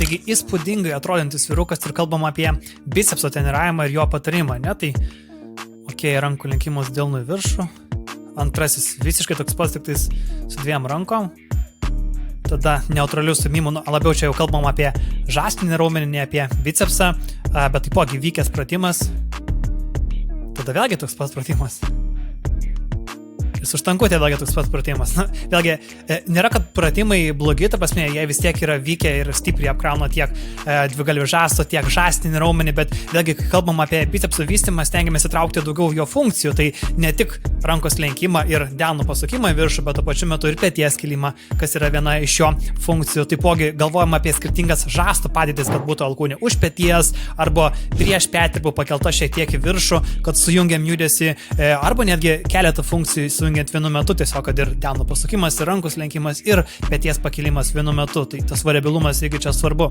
taigi įspūdingai atrodantis vyrukas ir kalbam apie bicepso treniravimą ir jo patarimą, ne? Tai, rankų lenkimas delnų į viršų. Antrasis visiškai toks pats, tik tais su 2 rankom. Tada neutralių sumimų, labiau čia jau kalbam apie žastinį raumenį, ne apie bicepsą, bet taipogi vykęs pratimas. Tada vėlgi toks pats pratimas. Ir su štankutė vėlgi toks pats pratimas. Na, vėlgi, nėra, kad pratimai blogi, ta prasme, jie vis tiek yra vykę ir stipriai apkrauna tiek dvigalvį žasto, tiek žastinį raumenį, bet vėlgi, kai kalbam apie bicepsų vystymą, stengiamės įtraukti daugiau jo funkcijų, tai ne tik rankos lenkimą ir delnų pasukimą į viršų, bet tuo pačiu metu ir peties kilimą, kas yra viena iš jo funkcijų. Taipogi galvojam apie skirtingas žastų padėtis, kad būtų alkūnė už peties arba prieš petį arba pakelta šiek tiek į viršų, kad sujungiam judesį, arba netgi keletą funkcijų sujungiant vienu metu, tiesiog kad ir delnų pasukimas, ir rankos lenkimas, ir peties pakilimas vienu metu. Tai tas variabilumas irgi čia svarbu.